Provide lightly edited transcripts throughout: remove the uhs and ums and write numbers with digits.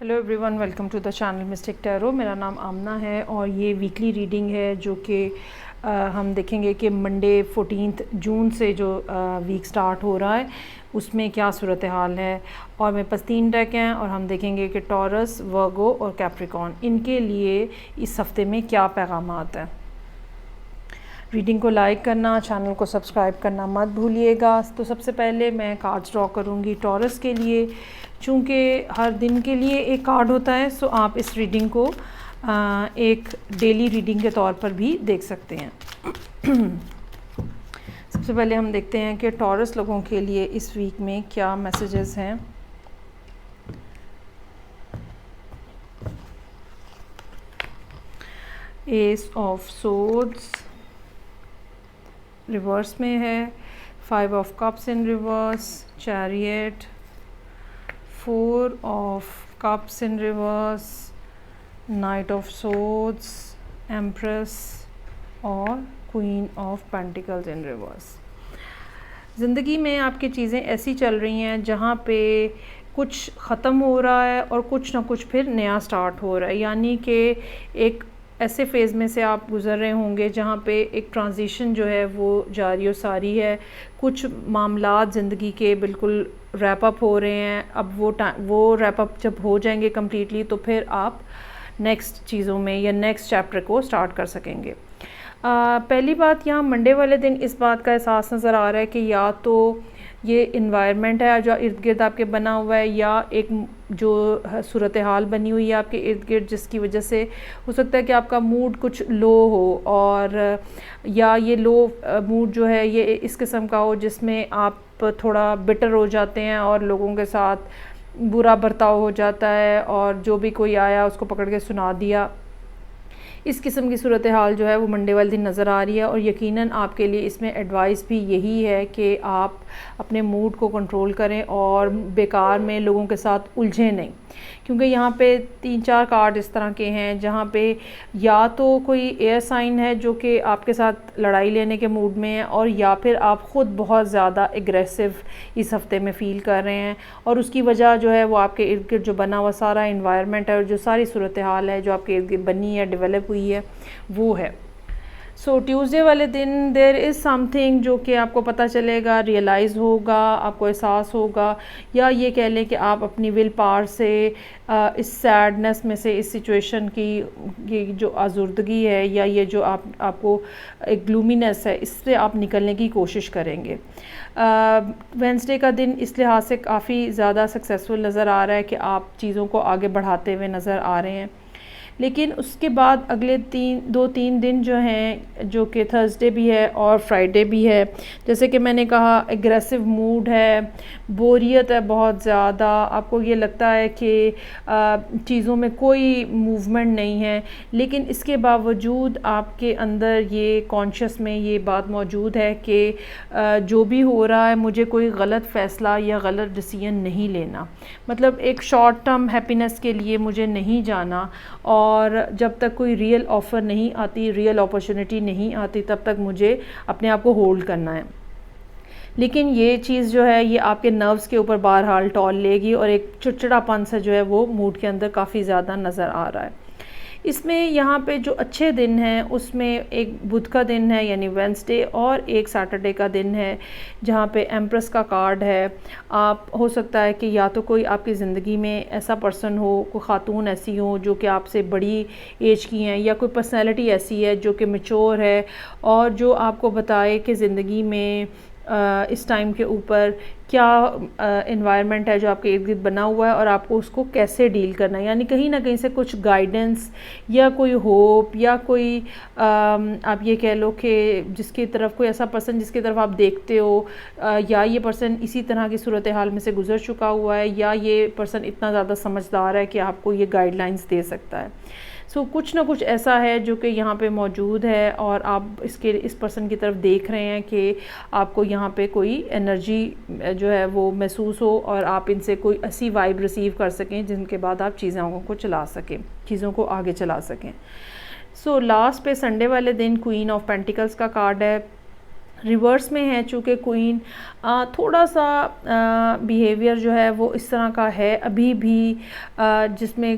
Hello everyone, welcome to the channel mystic tarot. मेरा नाम आमना है और ये वीकली रीडिंग है जो कि हम देखेंगे कि मंडे 14 जून से जो वीक स्टार्ट हो रहा है उसमें क्या सूरत हाल है। और मेरे पास 3 डेक हैं और हम देखेंगे कि टॉरस, वर्गो और कैप्रिकॉर्न इनके लिए इस हफ्ते में क्या पैगामात है। रीडिंग को लाइक करना, चैनल को सब्सक्राइब करना मत भूलिएगा। तो सबसे पहले मैं कार्ड्स ड्रॉ करूँगी टॉरस के लिए। चूँकि हर दिन के लिए एक कार्ड होता है, सो आप इस रीडिंग को एक डेली रीडिंग के तौर पर भी देख सकते हैं। सबसे पहले हम देखते हैं कि टॉरस लोगों के लिए इस वीक में क्या मैसेजेस हैं। एस ऑफ सोर्ड्स रिवर्स में है, 5 of cups in reverse, chariot, 4 of cups in reverse, knight of swords, empress और queen of pentacles in reverse. ज़िंदगी में आपकी चीज़ें ऐसी चल रही हैं जहाँ पे कुछ ख़त्म हो रहा है और कुछ ना कुछ फिर नया स्टार्ट हो रहा है, यानी कि एक ऐसे फ़ेज़ में से आप गुज़र रहे होंगे जहाँ पे एक ट्रांजिशन जो है वो जारी और सारी है। कुछ मामलात ज़िंदगी के बिल्कुल रैप अप हो रहे हैं। अब वो रैप अप जब हो जाएंगे कम्प्लीटली तो फिर आप नेक्स्ट चीज़ों में या नेक्स्ट चैप्टर को स्टार्ट कर सकेंगे। पहली बात, यहाँ मंडे वाले दिन इस बात का एहसास नज़र आ रहा है कि या तो ये इन्वायरमेंट है जो इर्द गिर्द आपके बना हुआ है, या एक जो सूरत हाल बनी हुई है आपके इर्द गिर्द जिसकी वजह से हो सकता है कि आपका मूड कुछ लो हो, और या ये लो मूड जो है ये इस किस्म का हो जिसमें आप थोड़ा बिटर हो जाते हैं और लोगों के साथ बुरा बर्ताव हो जाता है और जो भी कोई आया उसको पकड़ के सुना दिया। इस किस्म की सूरत हाल जो है वो मंडे वाले दिन नज़र आ रही है। और यकीनन आपके लिए इसमें एडवाइस भी यही है कि आप अपने मूड को कंट्रोल करें और बेकार में लोगों के साथ उलझें नहीं, क्योंकि यहाँ पे 3-4 कार्ड इस तरह के हैं जहाँ पे या तो कोई एयर साइन है जो कि आपके साथ लड़ाई लेने के मूड में है, और या फिर आप ख़ुद बहुत ज़्यादा एग्रेसिव इस हफ़्ते में फ़ील कर रहे हैं। और उसकी वजह जो है वो आपके इर्द गिर्द जो बना हुआ सारा इन्वायरमेंट है और जो सारी सूरत हाल है जो आपके इर्द गिर्द बनी है, डेवलप हुई है, वो है। सो ट्यूसडे वाले दिन देयर इज़ समथिंग जो कि आपको पता चलेगा, रियलाइज़ होगा, आपको एहसास होगा, या ये कह लें कि आप अपनी विल पावर से इस सैडनेस में से, इस सिचुएशन की ये जो आज़ुर्दगी है या ये जो आपको एक ग्लूमीनेस है, इससे आप निकलने की कोशिश करेंगे। वेंसडे का दिन इस लिहाज से काफ़ी ज़्यादा सक्सेसफुल नज़र आ रहा है कि आप चीज़ों को आगे बढ़ाते हुए नज़र आ रहे हैं। लेकिन उसके बाद अगले 2-3 दिन जो हैं, जो कि थर्सडे भी है और फ्राइडे भी है, जैसे कि मैंने कहा एग्रेसिव मूड है, बोरियत है बहुत ज़्यादा, आपको ये लगता है कि चीज़ों में कोई मूवमेंट नहीं है, लेकिन इसके बावजूद आपके अंदर ये कॉन्शियस में ये बात मौजूद है कि जो भी हो रहा है मुझे कोई गलत फ़ैसला या गलत डिसीजन नहीं लेना, मतलब एक शॉर्ट टर्म हैप्पीनेस के लिए मुझे नहीं जाना, और जब तक कोई रियल ऑफ़र नहीं आती, रियल अपॉर्चुनिटी नहीं आती, तब तक मुझे अपने आप को होल्ड करना है। लेकिन ये चीज़ जो है ये आपके नर्व्स के ऊपर बहरहाल टॉल लेगी और एक चिड़चिड़ापन सा जो है वो मूड के अंदर काफ़ी ज़्यादा नज़र आ रहा है। इसमें यहाँ पे जो अच्छे दिन हैं उसमें एक बुध का दिन है यानी वेंसडे, और एक सैटरडे का दिन है जहाँ पे एम्प्रेस का कार्ड है। आप हो सकता है कि या तो कोई आपकी ज़िंदगी में ऐसा पर्सन हो, कोई ख़ातून ऐसी हो जो कि आपसे बड़ी एज की हैं, या कोई पर्सनैलिटी ऐसी है जो कि मैच्योर है और जो आपको बताए कि ज़िंदगी में इस टाइम के ऊपर क्या इन्वायरमेंट है जो आपके इर्द गिर्द बना हुआ है और आपको उसको कैसे डील करना है। यानी कहीं ना कहीं से कुछ गाइडेंस या कोई होप या कोई आप ये कह लो कि जिसकी तरफ कोई ऐसा पर्सन जिसकी तरफ आप देखते हो, या ये पर्सन इसी तरह की सूरत हाल में से गुजर चुका हुआ है, या ये पर्सन इतना ज़्यादा समझदार है कि आपको ये गाइडलाइंस दे सकता है। सो कुछ ना कुछ ऐसा है जो कि यहाँ पे मौजूद है और आप इस पर्सन की तरफ देख रहे हैं कि आपको यहाँ पे कोई एनर्जी जो है वो महसूस हो और आप इनसे कोई ऐसी वाइब रिसीव कर सकें जिनके बाद आप चीज़ों को चला सकें, चीज़ों को आगे चला सकें। सो लास्ट पे संडे वाले दिन क्वीन ऑफ पेंटिकल्स का कार्ड है। रिवर्स में है चूँकि क्वीन, थोड़ा सा बिहेवियर जो है वो इस तरह का है अभी भी, जिसमें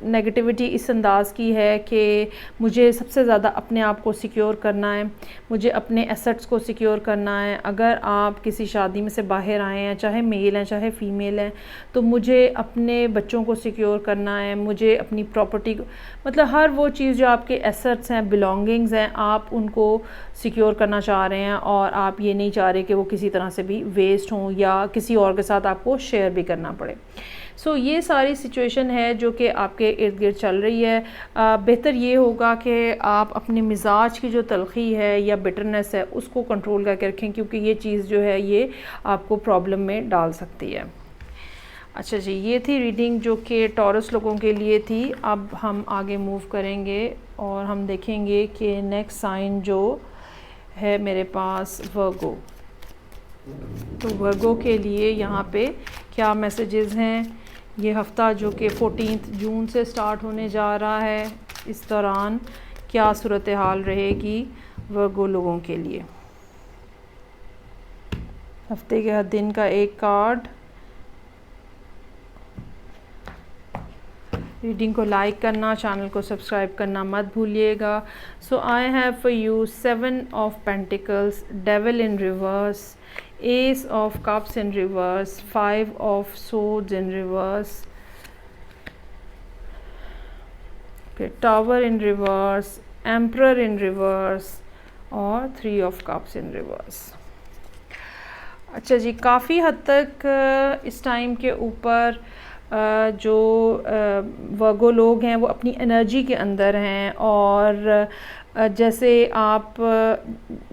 नेगेटिविटी इस अंदाज़ की है कि मुझे सबसे ज़्यादा अपने आप को सिक्योर करना है, मुझे अपने एसेट्स को सिक्योर करना है। अगर आप किसी शादी में से बाहर आए हैं, चाहे मेल हैं चाहे फ़ीमेल हैं, तो मुझे अपने बच्चों को सिक्योर करना है, मुझे अपनी प्रॉपर्टी को, मतलब हर वो चीज़ जो आपके एसेट्स हैं, बिलोंगिंग्स हैं, आप उनको सिक्योर करना चाह रहे हैं और आप ये नहीं चाह रहे कि वो किसी तरह से भी वेस्ट हों या किसी और के साथ आपको शेयर भी करना पड़े। सो ये सारी सिचुएशन है जो कि आपके इर्द गिर्द चल रही है। बेहतर ये होगा कि आप अपने मिजाज की जो तलखी है या बिटरनेस है उसको कंट्रोल करके रखें, क्योंकि ये चीज़ जो है ये आपको प्रॉब्लम में डाल सकती है। अच्छा जी, ये थी रीडिंग जो कि टॉरस लोगों के लिए थी। अब हम आगे मूव करेंगे और हम देखेंगे कि नेक्स्ट साइन जो है मेरे पास वर्गो, तो वर्गो के लिए यहाँ पे क्या मैसेजेस हैं ये हफ़्ता जो कि 14 जून से स्टार्ट होने जा रहा है, इस दौरान क्या सूरत हाल रहेगी वर्गो लोगों के लिए। हफ्ते के हर दिन का एक कार्ड। रीडिंग को लाइक करना, चैनल को सब्सक्राइब करना मत भूलिएगा। So I have for you 7 of pentacles, devil in reverse, Ace of Cups in reverse, 5 of Swords in reverse, okay, Tower in reverse, Emperor in reverse और 3 of Cups in reverse। अच्छा जी, काफ़ी हद तक इस time के ऊपर जो वर्गो लोग हैं वो अपनी एनर्जी के अंदर हैं, और जैसे आप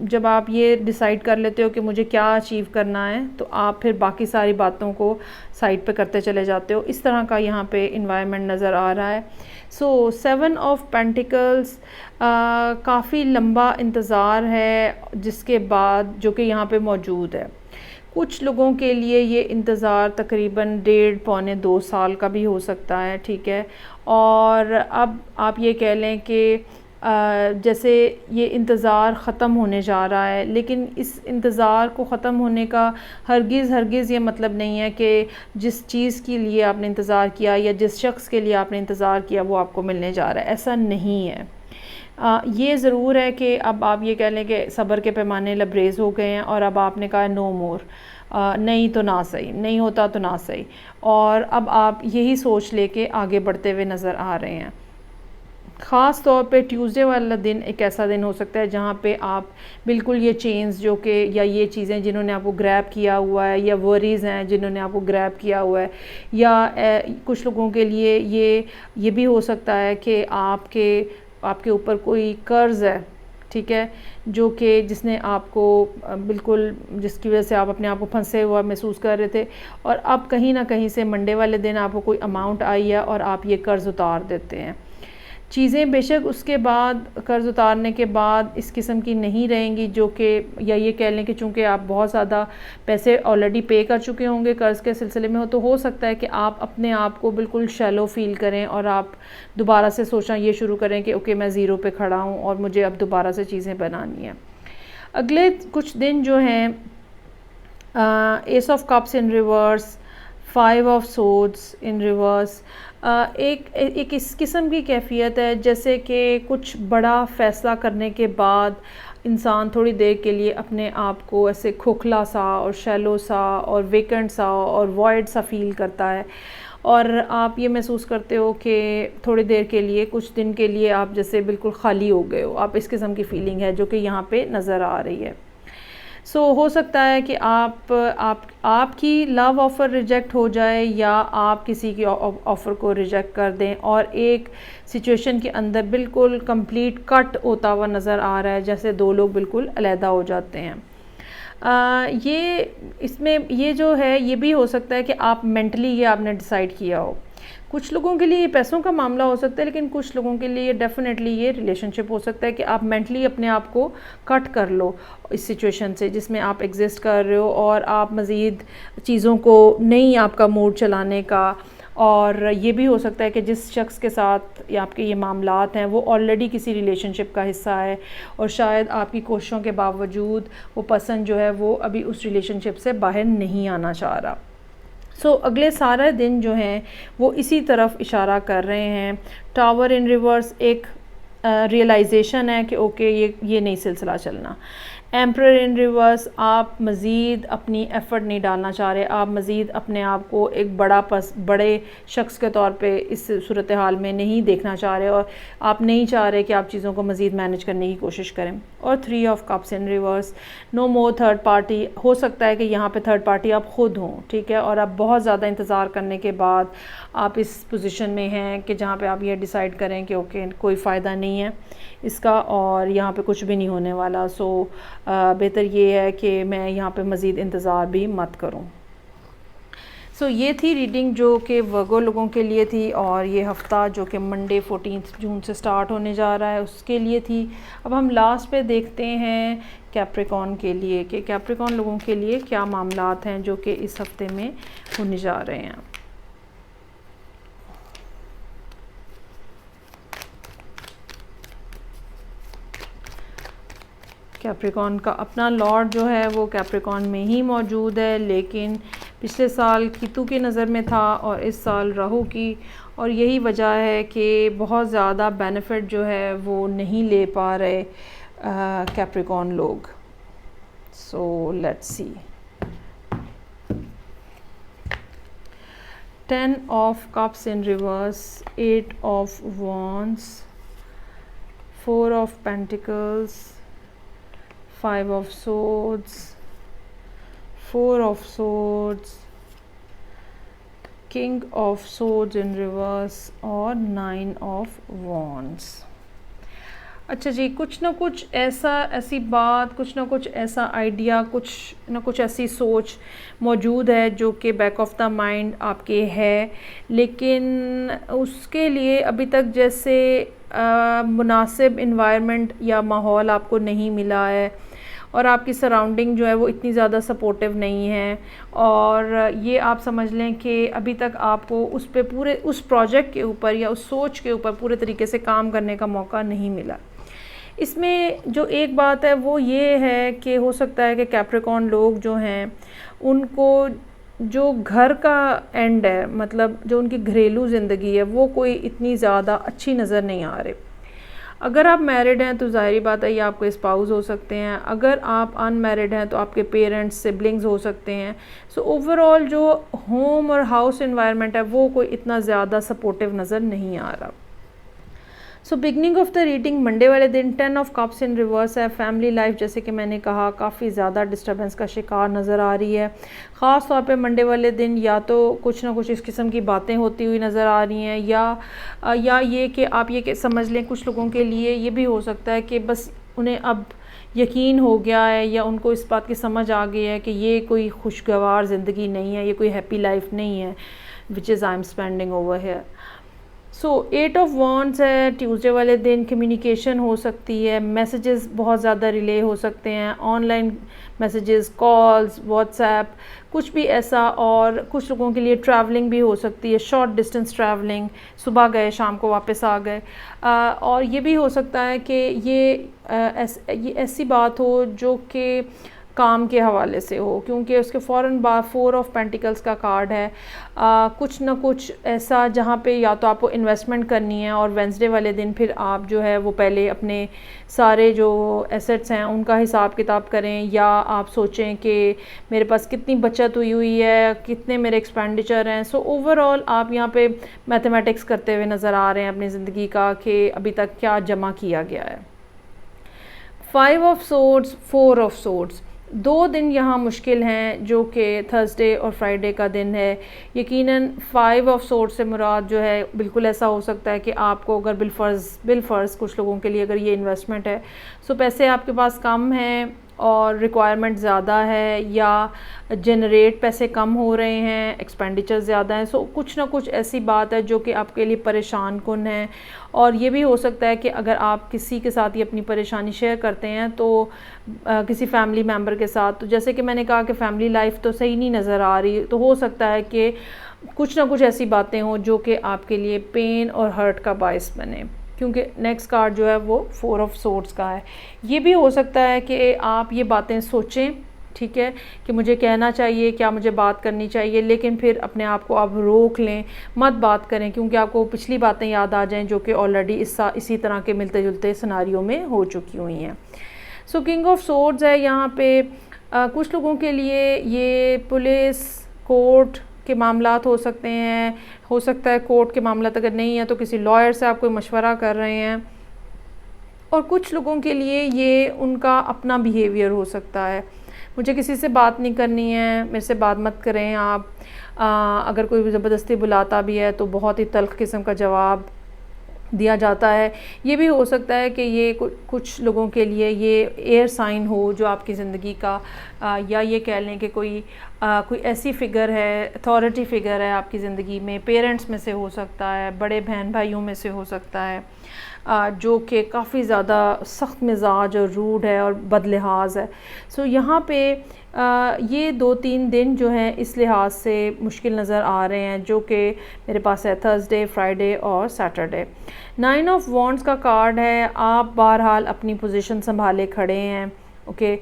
जब आप ये डिसाइड कर लेते हो कि मुझे क्या अचीव करना है, तो आप फिर बाकी सारी बातों को साइड पे करते चले जाते हो। इस तरह का यहाँ पे इन्वायरमेंट नज़र आ रहा है। सो 7 ऑफ पेंटिकल्स, काफ़ी लंबा इंतज़ार है जिसके बाद जो कि यहाँ पे मौजूद है। कुछ लोगों के लिए ये इंतज़ार तकरीबन 1.5-2 साल का भी हो सकता है, ठीक है। और अब आप ये कह लें कि जैसे ये इंतज़ार ख़त्म होने जा रहा है, लेकिन इस इंतज़ार को ख़त्म होने का हरगिज़ ये मतलब नहीं है कि जिस चीज़ के लिए आपने इंतज़ार किया या जिस शख्स के लिए आपने इंतज़ार किया वो आपको मिलने जा रहा है, ऐसा नहीं है। ये ज़रूर है कि अब आप ये कह लें कि सब्र के पैमाने लबरेज़ हो गए हैं और अब आपने कहा नो मोर, नहीं तो ना सही, नहीं होता तो ना सही, और अब आप यही सोच लेके आगे बढ़ते हुए नज़र आ रहे हैं। ख़ास तौर पे ट्यूसडे वाला दिन एक ऐसा दिन हो सकता है जहाँ पे आप बिल्कुल ये चेंज जो कि या ये चीज़ें जिन्होंने आपको ग्रैब किया हुआ है, या वरीज़ हैं जिन्होंने आपको ग्रैब किया हुआ है, या कुछ लोगों के लिए ये भी हो सकता है कि आपके ऊपर कोई कर्ज़ है, ठीक है, जो कि जिसने आपको बिल्कुल, जिसकी वजह से आप अपने आप को फंसे हुआ महसूस कर रहे थे, और अब कहीं ना कहीं से मंडे वाले दिन आपको कोई अमाउंट आई है और आप ये कर्ज़ उतार देते हैं। चीज़ें बेशक उसके बाद कर्ज़ उतारने के बाद इस किस्म की नहीं रहेंगी जो कि, या ये कह लें कि चूँकि आप बहुत ज़्यादा पैसे ऑलरेडी पे कर चुके होंगे कर्ज़ के सिलसिले में, तो हो सकता है कि आप अपने आप को बिल्कुल शैलो फील करें और आप दोबारा से सोचना ये शुरू करें कि ओके मैं ज़ीरो पे खड़ा हूँ और मुझे अब दोबारा से चीज़ें बनानी है। अगले कुछ दिन जो हैं, S of cups in reverse, 5 of swords in reverse, एक इस किस्म की कैफियत है जैसे कि कुछ बड़ा फ़ैसला करने के बाद इंसान थोड़ी देर के लिए अपने आप को ऐसे खोखला सा और शैलो सा और वेकेंट सा और वॉइड सा फील करता है, और आप ये महसूस करते हो कि थोड़ी देर के लिए, कुछ दिन के लिए आप जैसे बिल्कुल ख़ाली हो गए हो। आप इस किस्म की फ़ीलिंग है जो कि यहाँ पे नज़र आ रही है। सो हो सकता है कि आपकी लव ऑफ़र रिजेक्ट हो जाए या आप किसी की ऑफ़र को रिजेक्ट कर दें, और एक सिचुएशन के अंदर बिल्कुल कंप्लीट कट होता हुआ नज़र आ रहा है, जैसे दो लोग बिल्कुल अलहदा हो जाते हैं। इसमें ये जो है ये भी हो सकता है कि आप मेंटली ये आपने डिसाइड किया हो। कुछ लोगों के लिए ये पैसों का मामला हो सकता है, लेकिन कुछ लोगों के लिए डेफिनेटली ये रिलेशनशिप हो सकता है कि आप मेंटली अपने आप को कट कर लो इस सिचुएशन से जिसमें आप एग्जिस्ट कर रहे हो, और आप मज़ीद चीज़ों को नहीं, आपका मूड चलाने का और ये भी हो सकता है कि जिस शख्स के साथ या आपके ये मामलात हैं वो ऑलरेडी किसी रिलेशनशिप का हिस्सा है और शायद आपकी कोशिशों के बावजूद वो पर्सन जो है वो अभी उस रिलेशनशिप से बाहर नहीं आना चाह रहा। अगले सारे दिन जो हैं वो इसी तरफ इशारा कर रहे हैं। टावर इन रिवर्स एक रियलाइजेशन है कि ओके ये नहीं सिलसिला चलना। एम्परर इन रिवर्स आप मज़ीद अपनी एफ़र्ट नहीं डालना चाह रहे, आप मज़ीद अपने आप को एक बड़े शख्स के तौर पे इस सूरत हाल में नहीं देखना चाह रहे और आप नहीं चाह रहे कि आप चीज़ों को मज़ीद मैनेज करने की कोशिश करें। और 3 of cups in reverse, no more third party. हो सकता है कि यहाँ पे थर्ड पार्टी आप ख़ुद हों, ठीक है, और आप बहुत ज़्यादा इंतज़ार करने के बाद आप इस पोजीशन में हैं कि जहाँ पे आप ये डिसाइड करें कि ओके कोई फ़ायदा नहीं है इसका और यहाँ पे कुछ भी नहीं होने वाला। बेहतर ये है कि मैं यहाँ पे मज़ीद इंतज़ार भी मत करूँ। ये थी रीडिंग जो कि वर्गो लोगों के लिए थी और ये हफ़्ता जो कि मंडे 14 जून से स्टार्ट होने जा रहा है उसके लिए थी। अब हम लास्ट पे देखते हैं कैप्रिकॉर्न के लिए कि कैप्रिकॉर्न लोगों के लिए क्या मामलात हैं जो कि इस हफ़्ते में होने जा रहे हैं। कैप्रिकॉर्न का अपना लॉर्ड जो है वो कैप्रिकॉर्न में ही मौजूद है, लेकिन पिछले साल कीतू की नज़र में था और इस साल राहु की, और यही वजह है कि बहुत ज़्यादा बेनिफिट जो है वो नहीं ले पा रहे कैप्रिकॉर्न लोग। Let's see. 10 of cups in reverse, 8 of wands, 4 of pentacles, 5 of swords, 4 of swords, king of swords in reverse और 9 of wands। अच्छा जी, कुछ ना कुछ ऐसी बात, कुछ ना कुछ ऐसा आइडिया, कुछ ना कुछ ऐसी सोच मौजूद है जो कि बैक ऑफ द माइंड आपके है, लेकिन उसके लिए अभी तक जैसे मुनासिब इन्वायरमेंट या माहौल आपको नहीं मिला है और आपकी सराउंडिंग जो है वो इतनी ज़्यादा सपोर्टिव नहीं है, और ये आप समझ लें कि अभी तक आपको उस प्रोजेक्ट के ऊपर या उस सोच के ऊपर पूरे तरीके से काम करने का मौका नहीं मिला। इसमें जो एक बात है वो ये है कि हो सकता है कि कैप्रिकॉर्न लोग जो हैं उनको जो घर का एंड है, मतलब जो उनकी घरेलू ज़िंदगी है, वो कोई इतनी ज़्यादा अच्छी नज़र नहीं आ रही। अगर आप मैरिड हैं तो ज़ाहिरी बात है ये आपके स्पाउस हो सकते हैं, अगर आप अनमैरिड हैं तो आपके पेरेंट्स, सिबलिंग्स हो सकते हैं। ओवरऑल जो होम और हाउस एनवायरनमेंट है वो कोई इतना ज़्यादा सपोर्टिव नज़र नहीं आ रहा। Beginning of the reading Monday वाले दिन 10 ऑफ कप्स इन रिवर्स है। फैमिली लाइफ जैसे कि मैंने कहा काफ़ी ज़्यादा डिस्टर्बेंस का शिकार नज़र आ रही है। ख़ास तौर पे मंडे वाले दिन या तो कुछ ना कुछ इस किस्म की बातें होती हुई नज़र आ रही हैं, या ये कि आप ये समझ लें कुछ लोगों के लिए ये भी हो सकता है कि बस उन्हें अब यकीन हो गया है या उनको इस बात की समझ आ गई है कि ये कोई खुशगवार ज़िंदगी नहीं है, ये कोई हैप्पी लाइफ नहीं है which is I am spending over here. 8 of wands है। ट्यूसडे वाले दिन कम्युनिकेशन हो सकती है, मैसेजेस बहुत ज़्यादा रिले हो सकते हैं, ऑनलाइन मैसेजेस, कॉल्स, व्हाट्सएप, कुछ भी ऐसा, और कुछ लोगों के लिए ट्रैवलिंग भी हो सकती है, शॉर्ट डिस्टेंस ट्रैवलिंग, सुबह गए शाम को वापस आ गए, और ये भी हो सकता है कि ये ऐसी बात हो जो कि काम के हवाले से हो, क्योंकि उसके फ़ौरन बाद 4 ऑफ पेंटिकल्स का कार्ड है। कुछ ना कुछ ऐसा जहाँ पे या तो आपको इन्वेस्टमेंट करनी है, और वेंसडे वाले दिन फिर आप जो है वो पहले अपने सारे जो एसेट्स हैं उनका हिसाब किताब करें, या आप सोचें कि मेरे पास कितनी बचत हुई है, कितने मेरे एक्सपेंडिचर हैं। ओवरऑल आप यहाँ पे मैथमेटिक्स करते हुए नज़र आ रहे हैं अपनी ज़िंदगी का कि अभी तक क्या जमा किया गया है। 5 ऑफ सोर्ड्स, 4 ऑफ सोर्ड्स, 2 दिन यहाँ मुश्किल हैं जो कि थर्सडे और फ्राइडे का दिन है। यकीनन 5 ऑफ सोर्ड्स से मुराद जो है बिल्कुल ऐसा हो सकता है कि आपको अगर बिलफर्ज कुछ लोगों के लिए अगर ये इन्वेस्टमेंट है, पैसे आपके पास कम हैं और रिक्वायरमेंट ज़्यादा है, या जनरेट पैसे कम हो रहे हैं, एक्सपेंडिचर ज़्यादा है। कुछ ना कुछ ऐसी बात है जो कि आपके लिए परेशान कुन है, और ये भी हो सकता है कि अगर आप किसी के साथ ये अपनी परेशानी शेयर करते हैं तो किसी फैमिली मेम्बर के साथ, तो जैसे कि मैंने कहा कि फैमिली लाइफ तो सही नहीं नज़र आ रही, तो हो सकता है कि कुछ ना कुछ ऐसी बातें हों जो कि आपके लिए पेन और हर्ट का बायस बने, क्योंकि नेक्स्ट कार्ड जो है वो 4 ऑफ सोर्ड्स का है। ये भी हो सकता है कि आप ये बातें सोचें, ठीक है, कि मुझे कहना चाहिए, क्या मुझे बात करनी चाहिए, लेकिन फिर अपने आप को आप रोक लें, मत बात करें, क्योंकि आपको पिछली बातें याद आ जाएं जो कि ऑलरेडी इसी तरह के मिलते जुलते सिनारियों में हो चुकी हुई हैं। सो किंग ऑफ सोर्ड्स है यहाँ पे। कुछ लोगों के लिए ये पुलिस कोर्ट के मामलात हो सकते हैं, हो सकता है कोर्ट के मामलात अगर नहीं है तो किसी लॉयर से आप कोई मशवरा कर रहे हैं, और कुछ लोगों के लिए ये उनका अपना बिहेवियर हो सकता है, मुझे किसी से बात नहीं करनी है, मेरे से बात मत करें आप। अगर कोई ज़बरदस्ती बुलाता भी है तो बहुत ही तल्ख़ किस्म का जवाब दिया जाता है। ये भी हो सकता है कि ये कुछ लोगों के लिए ये एयर साइन हो जो आपकी ज़िंदगी का, या ये कह लें कि कोई ऐसी फ़िगर है, अथॉरिटी फ़िगर है आपकी ज़िंदगी में, पेरेंट्स में से हो सकता है, बड़े बहन भाइयों में से हो सकता है, जो कि काफ़ी ज़्यादा सख्त मिजाज और रूड है और बदलिहाज है। सो यहाँ पे ये 2-3 दिन जो हैं इस लिहाज से मुश्किल नज़र आ रहे हैं, जो कि मेरे पास है थर्सडे, फ्राइडे और सैटरडे। 9 ऑफ वॉन्ड्स का कार्ड है, आप बहरहाल अपनी पोजीशन संभाले खड़े हैं। ओके,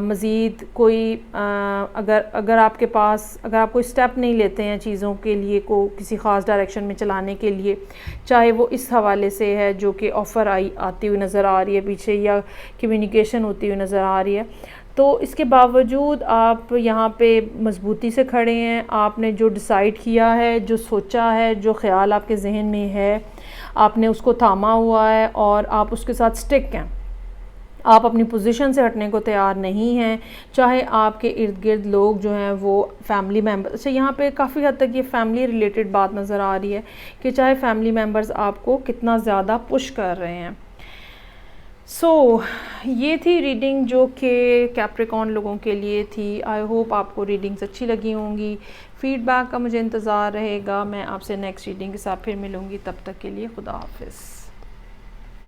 मज़ीद कोई अगर आपके पास, अगर आप कोई स्टेप नहीं लेते हैं चीज़ों के लिए, को किसी ख़ास डायरेक्शन में चलाने के लिए, चाहे वो इस हवाले से है जो कि ऑफ़र आती हुई नज़र आ रही है पीछे, या कम्युनिकेशन होती हुई नज़र आ रही है, तो इसके बावजूद आप यहाँ पे मजबूती से खड़े हैं। आपने जो डिसाइड किया है, जो सोचा है, जो ख़्याल आपके जहन में है, आपने उसको थामा हुआ है और आप उसके साथ स्टिक हैं। आप अपनी पोजीशन से हटने को तैयार नहीं हैं, चाहे आपके इर्द गिर्द लोग जो हैं वो फैमिली मेम्बर। अच्छा, यहाँ पे काफ़ी हद तक ये फैमिली रिलेटेड बात नज़र आ रही है कि चाहे फैमिली मेम्बर्स आपको कितना ज़्यादा पुश कर रहे हैं। ये थी रीडिंग जो कि कैप्रिकॉर्न लोगों के लिए थी। आई होप आपको रीडिंग्स अच्छी लगी होंगी। फीडबैक का मुझे इंतज़ार रहेगा। मैं आपसे नेक्स्ट रीडिंग के साथ फिर मिलूँगी, तब तक के लिए खुदा हाफिज़।